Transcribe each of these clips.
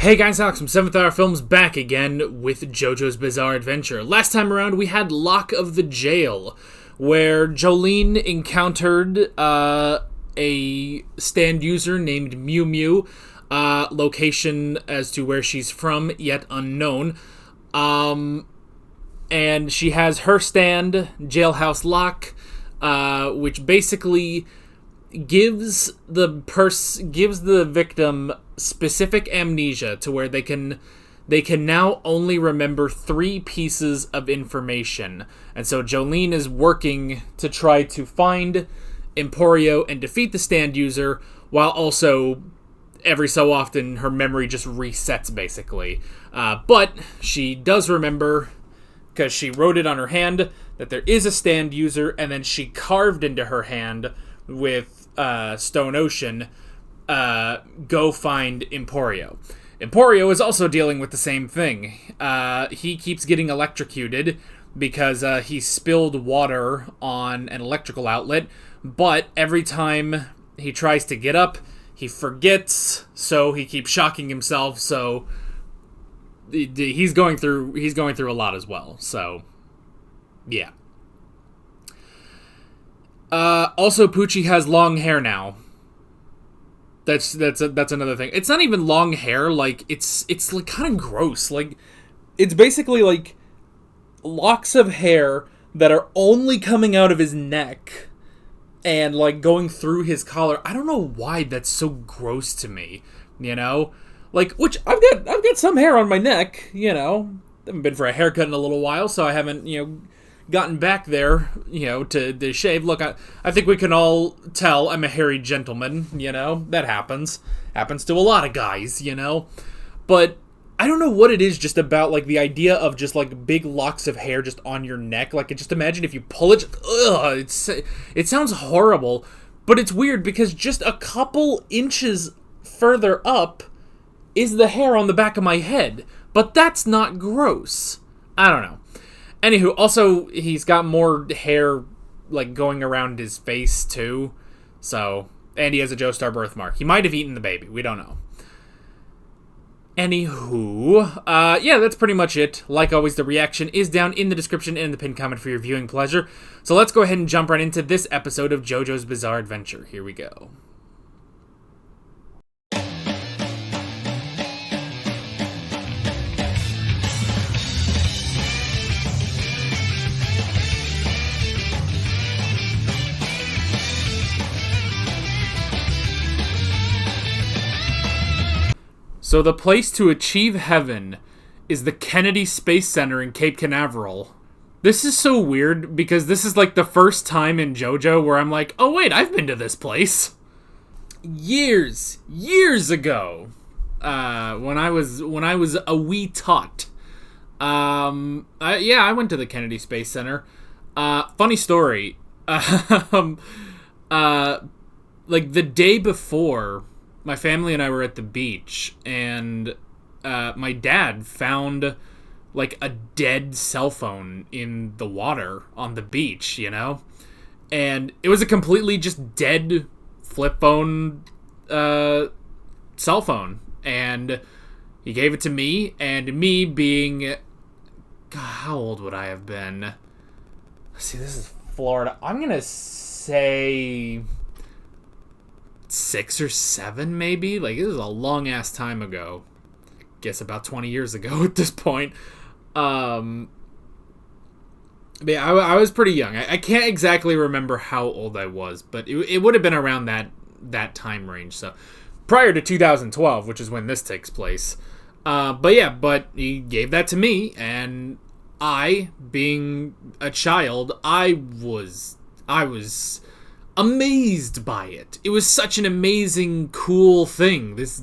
Hey guys, Alex from 7th Hour Films back again with JoJo's Bizarre Adventure. Last time around we had Lock of the Jail, where Jolene encountered a stand user named Mew Mew, location as to where she's from, yet unknown. And she has her stand, Jailhouse Lock, which basically gives the victim specific amnesia to where they can now only remember 3 pieces of information. And so Jolene is working to try to find Emporio and defeat the stand user, while also every so often her memory just resets basically. But she does remember, because she wrote it on her hand, that there is a stand user, and then she carved into her hand with Stone Ocean, go find Emporio. Emporio is also dealing with the same thing. He keeps getting electrocuted because he spilled water on an electrical outlet, but every time he tries to get up, he forgets, so he keeps shocking himself, so he's going through a lot as well, so yeah. Also, Poochie has long hair now. That's another thing. It's not even long hair. Like it's like kind of gross. Like it's basically like locks of hair that are only coming out of his neck and like going through his collar. I don't know why that's so gross to me. You know, like which I've got some hair on my neck. You know, haven't been for a haircut in a little while, so I haven't gotten back there, to shave. Look, I think we can all tell I'm a hairy gentleman, that happens to a lot of guys, but I don't know what it is just about, like, the idea of just, like, big locks of hair just on your neck. Like, just imagine if you pull it, it sounds horrible, but it's weird because just a couple inches further up is the hair on the back of my head, but that's not gross. I don't know. Anywho, also, he's got more hair, like, going around his face, too. So, and he has a Joestar birthmark. He might have eaten the baby. We don't know. Anywho, yeah, that's pretty much it. Like always, the reaction is down in the description and in the pinned comment for your viewing pleasure. So let's go ahead and jump right into this episode of JoJo's Bizarre Adventure. Here we go. So the place to achieve heaven is the Kennedy Space Center in Cape Canaveral. This is so weird because this is like the first time in JoJo where I'm like, oh wait, I've been to this place. Years ago, when I was a wee tot, I went to the Kennedy Space Center. Funny story, like the day before, my family and I were at the beach, and my dad found, like, a dead cell phone in the water on the beach, And it was a completely just dead flip phone cell phone. And he gave it to me, and me being... God, how old would I have been? Let's see, this is Florida. I'm gonna say... 6 or 7, maybe. Like, it was a long ass time ago. Guess about 20 years ago at this point. But yeah, I was pretty young. I can't exactly remember how old I was, but it would have been around that time range. So prior to 2012, which is when this takes place. But he gave that to me, and I, being a child, I was amazed by it. It was such an amazing, cool thing. This,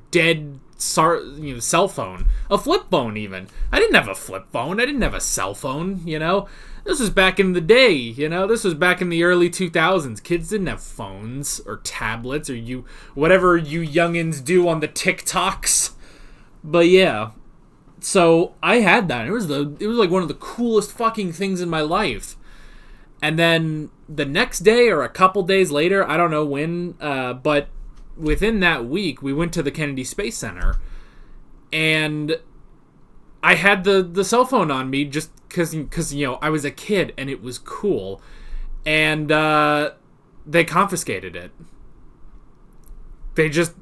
dead, cell phone. A flip phone, even. I didn't have a flip phone. I didn't have a cell phone, This was back in the day, This was back in the early 2000s. Kids didn't have phones or tablets or whatever you youngins do on the TikToks. But yeah. So I had that. It was like one of the coolest fucking things in my life. And then the next day or a couple days later, I don't know when, but within that week, we went to the Kennedy Space Center. and I had the cell phone on me just because you know, I was a kid and it was cool. And they confiscated it. They just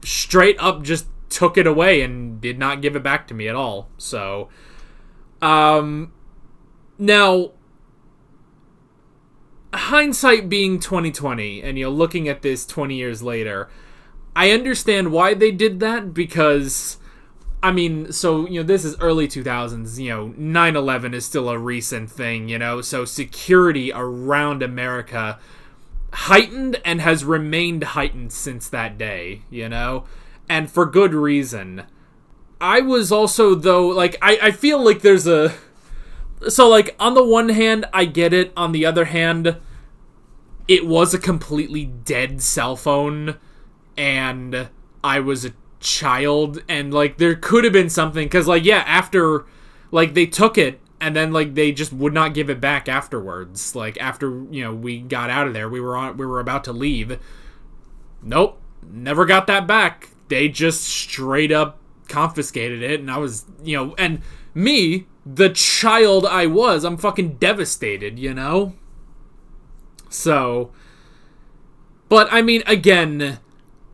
straight up just took it away and did not give it back to me at all. So, now, hindsight being 2020, and, you know, looking at this 20 years later, I understand why they did that, because, I mean, so, you know, this is early 2000s, you know, 9/11 is still a recent thing, you know, so security around America heightened and has remained heightened since that day, you know, and for good reason. I was also, though, like, I feel like there's a, so, like, on the one hand, I get it, on the other hand, it was a completely dead cell phone, and I was a child, and, like, there could have been something, because, like, yeah, after, like, they took it, and then, like, they just would not give it back afterwards. Like, after, you know, we got out of there, we were about to leave. Nope, never got that back. They just straight up confiscated it, and I was, you know, and me, the child I was, I'm fucking devastated, you know? So, but, I mean, again,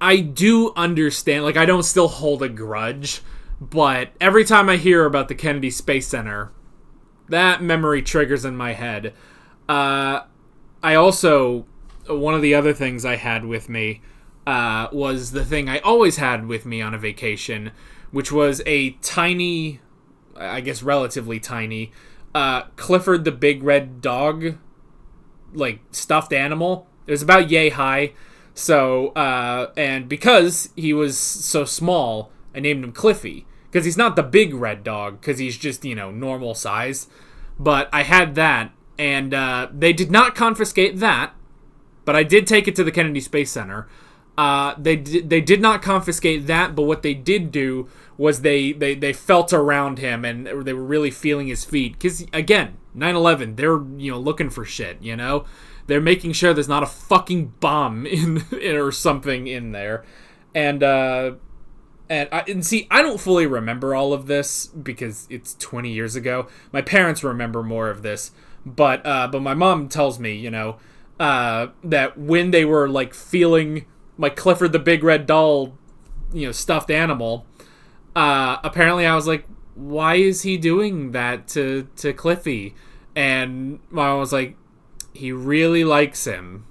I do understand, like, I don't still hold a grudge, but every time I hear about the Kennedy Space Center, that memory triggers in my head. I also, one of the other things I had with me was the thing I always had with me on a vacation, which was a tiny, I guess relatively tiny, Clifford the Big Red Dog, like, stuffed animal. It was about yay high. So, and because he was so small, I named him Cliffy. Because he's not the big red dog, because he's just, you know, normal size. But I had that, and they did not confiscate that, but I did take it to the Kennedy Space Center. They did not confiscate that, but what they did do was they felt around him, and they were really feeling his feet. Because, again, 9/11, they're, you know, looking for shit, you know? They're making sure there's not a fucking bomb in or something in there. And see, I don't fully remember all of this because it's 20 years ago. My parents remember more of this, but my mom tells me, you know, that when they were, like, feeling my Clifford the Big Red Doll, you know, stuffed animal, apparently I was like, why is he doing that to Cliffy? And my mom was like, he really likes him,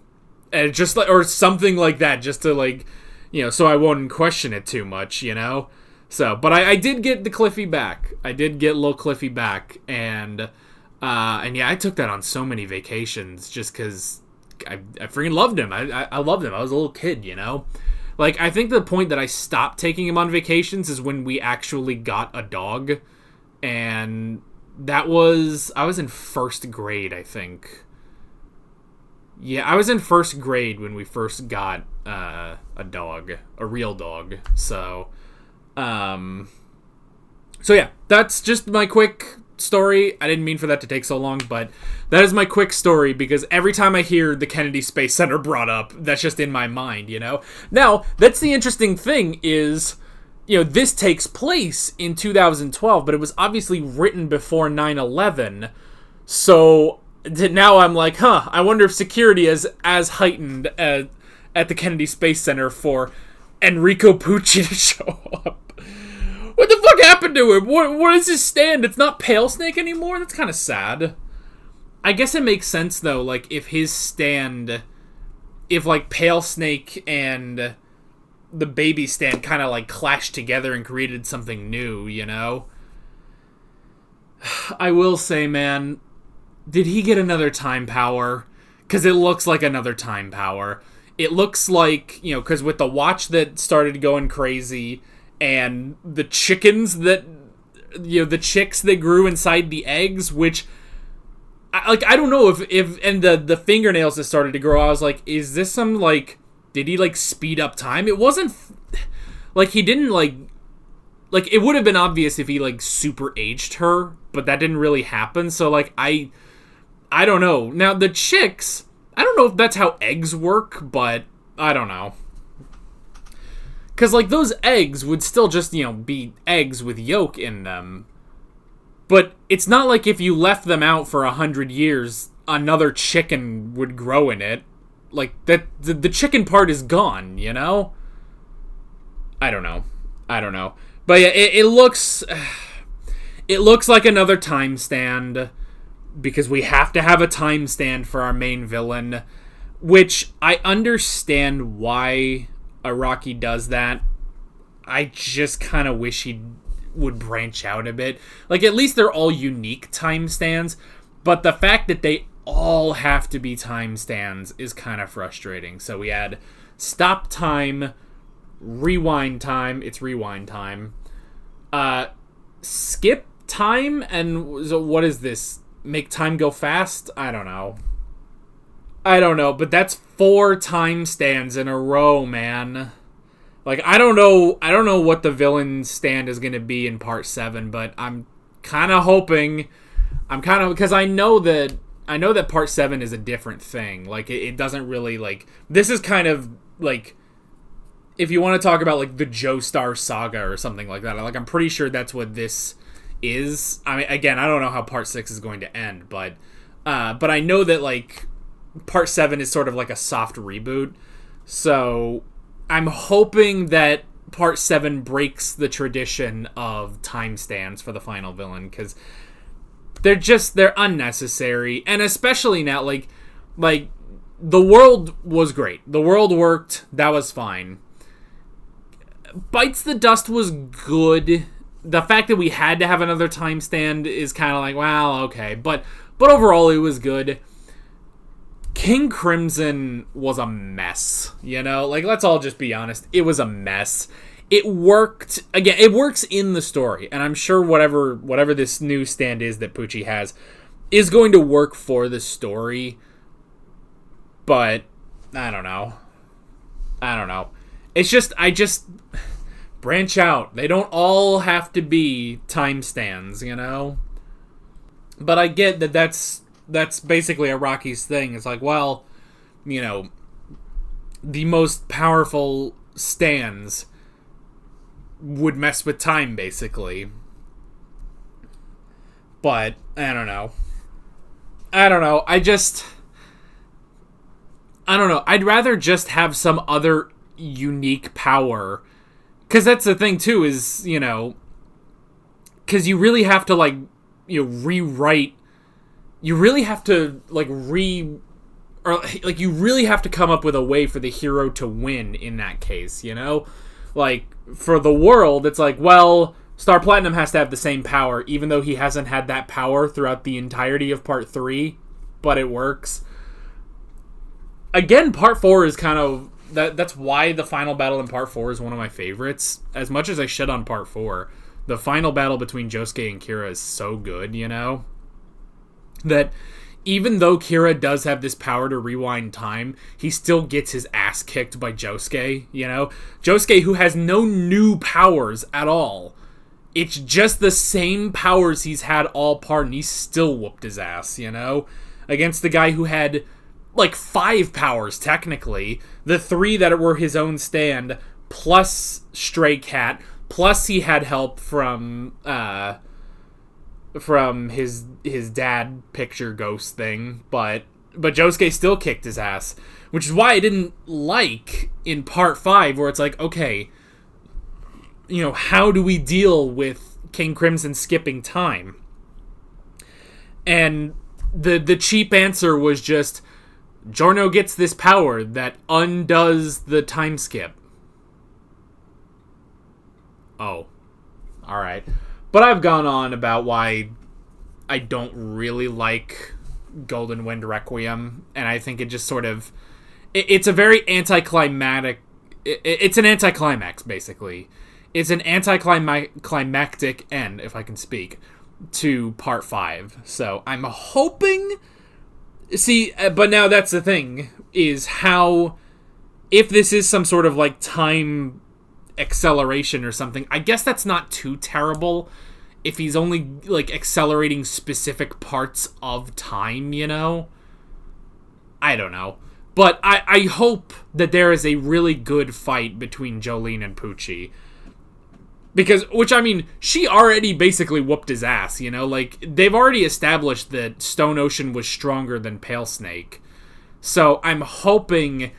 and just like, or something like that, just to, like, you know, so I wouldn't question it too much, you know? So, but I did get the Cliffy back. I did get little Cliffy back, and yeah, I took that on so many vacations just because I freaking loved him. I loved him. I was a little kid, you know? Like, I think the point that I stopped taking him on vacations is when we actually got a dog, and that was, I was in first grade, I think. Yeah, I was in first grade when we first got a dog, a real dog. So yeah, that's just my quick story. I didn't mean for that to take so long, but that is my quick story because every time I hear the Kennedy Space Center brought up, that's just in my mind, you know? Now, that's the interesting thing is, you know, this takes place in 2012, but it was obviously written before 9/11, so now I'm like, I wonder if security is as heightened at the Kennedy Space Center for Enrico Pucci to show up. What the fuck happened to him? What is his stand? It's not Pale Snake anymore? That's kind of sad. I guess it makes sense, though, like, if his stand, if, like, Pale Snake and the baby stand kind of, like, clashed together and created something new, you know? I will say, man, did he get another time power? Because it looks like another time power. It looks like, you know, because with the watch that started going crazy and the chickens that, you know, the chicks that grew inside the eggs, which, I don't know if and the fingernails that started to grow, I was like, is this some, like, did he, like, speed up time? It wasn't, like, he didn't, like, it would have been obvious if he, like, super aged her, but that didn't really happen, so, like, I don't know. Now, the chicks, I don't know if that's how eggs work, but I don't know. Because, like, those eggs would still just, be eggs with yolk in them. But it's not like if you left them out for 100 years, another chicken would grow in it. Like, that the chicken part is gone, I don't know. But yeah, it looks like another time stand, because we have to have a time stand for our main villain, which I understand why Araki does that. I just kind of wish he would branch out a bit. Like, at least they're all unique time stands, but the fact that they all have to be time stands is kind of frustrating. So we had stop time, rewind time, it's rewind time, skip time, and so what is this? Make time go fast? I don't know, but that's 4 time stands in a row, man. Like, I don't know what the villain stand is going to be in part 7, but I'm kind of hoping, because I know that part 7 is a different thing. Like, it doesn't really, like, this is kind of, like, if you want to talk about, like, the Joestar saga or something like that, like, I'm pretty sure that's what this is. I mean, again, I don't know how part 6 is going to end, but I know that, like, part 7 is sort of like a soft reboot, so I'm hoping that part 7 breaks the tradition of time stands for the final villain, because they're unnecessary, and especially now, like the world was great. The world worked. That was fine. Bites the Dust was good. The fact that we had to have another time stand is kind of like, well, okay, but overall it was good. King Crimson was a mess, Like, let's all just be honest. It was a mess. It worked. Again, it works in the story, and I'm sure whatever this new stand is that Pucci has is going to work for the story. But I don't know. It's just, branch out. They don't all have to be time stands, But I get that that's basically Araki's thing. It's like, well, the most powerful stands would mess with time, basically. But I don't know. I don't know. I'd rather just have some other unique power. Because that's the thing, too, is, because you really have to, like, rewrite. You really have to, like, you really have to come up with a way for the hero to win in that case, Like, for the world, it's like, well, Star Platinum has to have the same power, even though he hasn't had that power throughout the entirety of Part 3, but it works. Again, Part 4 is kind of... That's why the final battle in Part 4 is one of my favorites. As much as I shit on Part 4, the final battle between Josuke and Kira is so good, That even though Kira does have this power to rewind time, he still gets his ass kicked by Josuke, Josuke, who has no new powers at all. It's just the same powers he's had all part, and he still whooped his ass, Against the guy who had, like, 5 powers, technically. The 3 that were his own stand, plus Stray Cat, plus he had help from his dad picture ghost thing, but Josuke still kicked his ass, which is why I didn't like in Part 5, where it's like, okay, how do we deal with King Crimson skipping time? And the cheap answer was just, Giorno gets this power that undoes the time skip. Oh, alright. But I've gone on about why I don't really like Golden Wind Requiem, and I think it just sort of... It's a very anticlimactic... It's an anticlimax, basically. It's an anticlimactic end, if I can speak, to Part 5. So I'm hoping... See, but now that's the thing, is how... If this is some sort of, like, time acceleration or something, I guess that's not too terrible if he's only, like, accelerating specific parts of time, I don't know. But I hope that there is a really good fight between Jolene and Poochie. Because, which, I mean, she already basically whooped his ass, you know? Like, they've already established that Stone Ocean was stronger than Pale Snake. So, I'm hoping,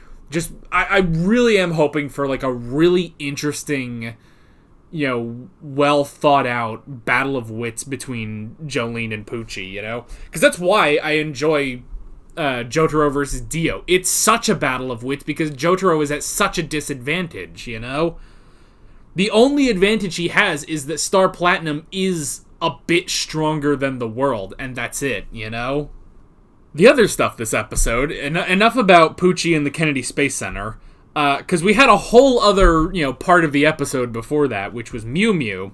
I really am hoping for, like, a really interesting, you know, well thought out battle of wits between Jolene and Poochie, you know? Because that's why I enjoy Jotaro versus Dio. It's such a battle of wits because Jotaro is at such a disadvantage, you know? The only advantage he has is that Star Platinum is a bit stronger than the world, and that's it, you know? The other stuff this episode, enough about Poochie and the Kennedy Space Center, because we had a whole other, you know, part of the episode before that, which was Mew Mew,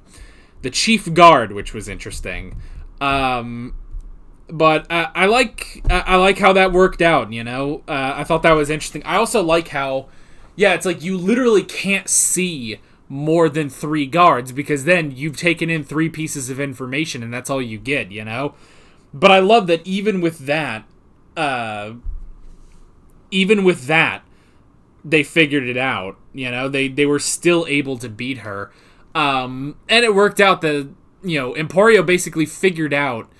the chief guard, which was interesting. But I like how that worked out, you know? I thought that was interesting. I also like how, yeah, it's like you literally can't see more than 3 guards, because then you've taken in 3 pieces of information and that's all you get, you know? But I love that even with that, they figured it out, you know? They were still able to beat her. And it worked out that, you know, Emporio basically figured out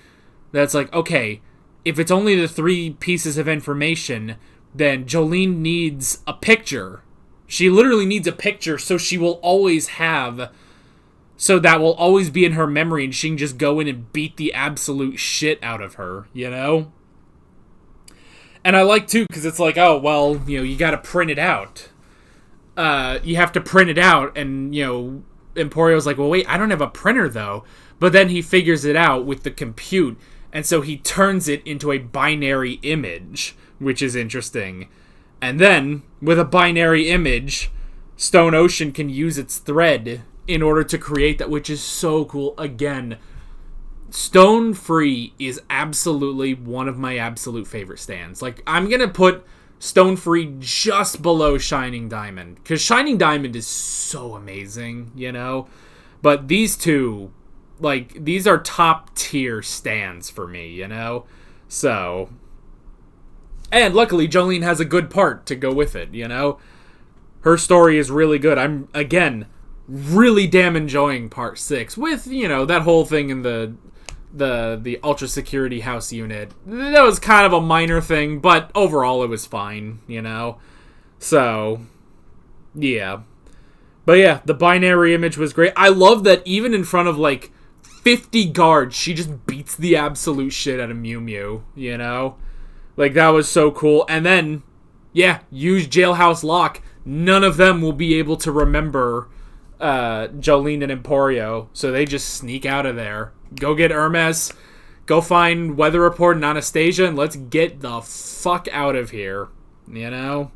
that it's like, okay, if it's only the 3 pieces of information, then Jolene needs a picture. She literally needs a picture, so she will always have... So that will always be in her memory, and she can just go in and beat the absolute shit out of her, you know? And I like, too, because it's like, oh, well, you know, you gotta print it out. You have to print it out, and, you know, Emporio's like, well, wait, I don't have a printer, though. But then he figures it out with the compute, and so he turns it into a binary image, which is interesting. And then, with a binary image, Stone Ocean can use its thread in order to create that, which is so cool. Again, Stone Free is absolutely one of my absolute favorite stands. Like, I'm going to put Stone Free just below Shining Diamond, because Shining Diamond is so amazing, you know? But these two, like, these are top tier stands for me, you know? So... And luckily, Jolene has a good part to go with it, you know? Her story is really good. I'm, again, really damn enjoying part 6 with, you know, that whole thing in the Ultra Security House unit. That was kind of a minor thing, but overall it was fine, you know? So, yeah. But yeah, the binary image was great. I love that even in front of, like, 50 guards, she just beats the absolute shit out of Mew Mew, you know? Like, that was so cool. And then, yeah, use Jailhouse Lock. None of them will be able to remember Jolene and Emporio, so they just sneak out of there. Go get Hermes, go find Weather Report and Anastasia, and let's get the fuck out of here, you know?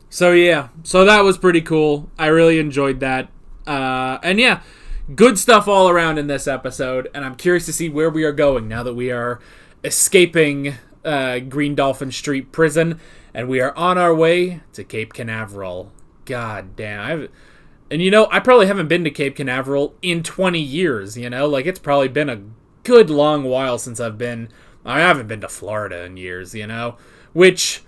So, yeah. So that was pretty cool. I really enjoyed that. And, yeah. Good stuff all around in this episode, and I'm curious to see where we are going now that we are escaping Green Dolphin Street Prison, and we are on our way to Cape Canaveral. God damn. And you know, I probably haven't been to Cape Canaveral in 20 years, you know? Like, it's probably been a good long while since I haven't been to Florida in years, you know? Which,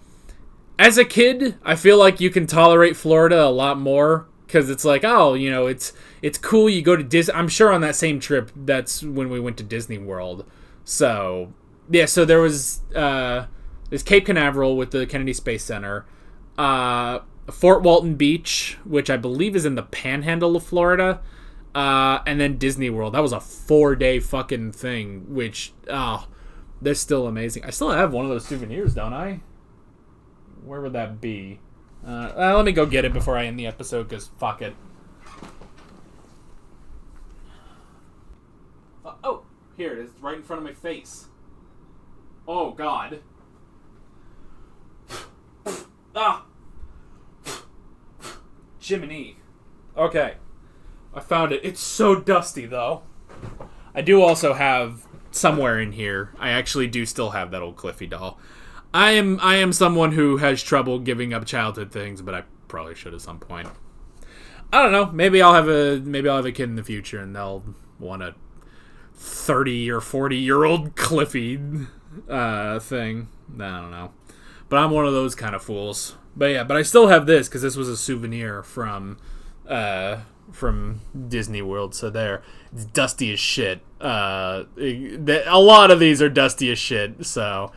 as a kid, I feel like you can tolerate Florida a lot more, because it's like, oh, you know, it's cool, you go to Disney. I'm sure on that same trip, that's when we went to Disney World. So, yeah, so there was there's Cape Canaveral with the Kennedy Space Center, Fort Walton Beach, which I believe is in the panhandle of Florida, and then Disney World. That was a 4-day fucking thing, which, they're still amazing. I still have one of those souvenirs, don't I? Where would that be? Let me go get it before I end the episode, because fuck it. Oh, here it is, right in front of my face. Oh, God. Jiminy. Okay. I found it. It's so dusty, though. I do also have, somewhere in here, I actually do still have that old Cliffy doll. I am someone who has trouble giving up childhood things, but I probably should at some point. I don't know. Maybe I'll have a kid in the future, and they'll want a 30 or 40-year-old Cliffy. thing. I don't know. But I'm one of those kind of fools. But yeah, but I still have this because this was a souvenir from Disney World. So there, it's dusty as shit. A lot of these are dusty as shit. So,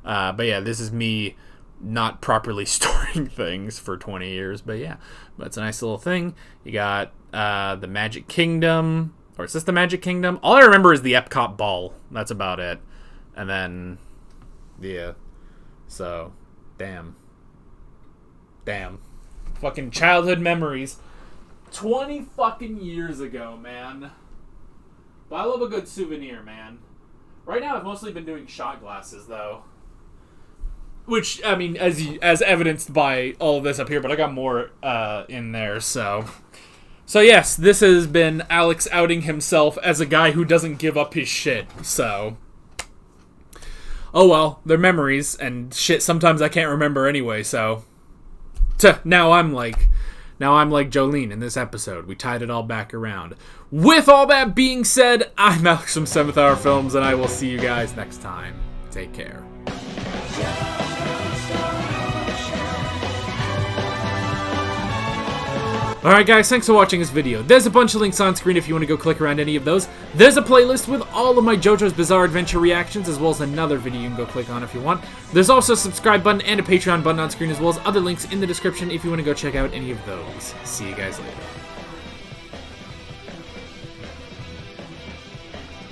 but yeah, this is me not properly storing things for 20 years. But yeah, but it's a nice little thing. You got the Magic Kingdom. Or is this the Magic Kingdom? All I remember is the Epcot Ball. That's about it. And then, yeah. So, damn. Fucking childhood memories. 20 fucking years ago, man. But I love a good souvenir, man. Right now I've mostly been doing shot glasses, though. Which, I mean, as evidenced by all of this up here, but I got more in there, so... So yes, this has been Alex outing himself as a guy who doesn't give up his shit, so... Oh well, they're memories, and shit sometimes I can't remember anyway, so... Now I'm like Jolene in this episode. We tied it all back around. With all that being said, I'm Alex from 7th Hour Films, and I will see you guys next time. Take care. Alright guys, thanks for watching this video. There's a bunch of links on screen if you want to go click around any of those. There's a playlist with all of my JoJo's Bizarre Adventure reactions, as well as another video you can go click on if you want. There's also a subscribe button and a Patreon button on screen, as well as other links in the description if you want to go check out any of those. See you guys later.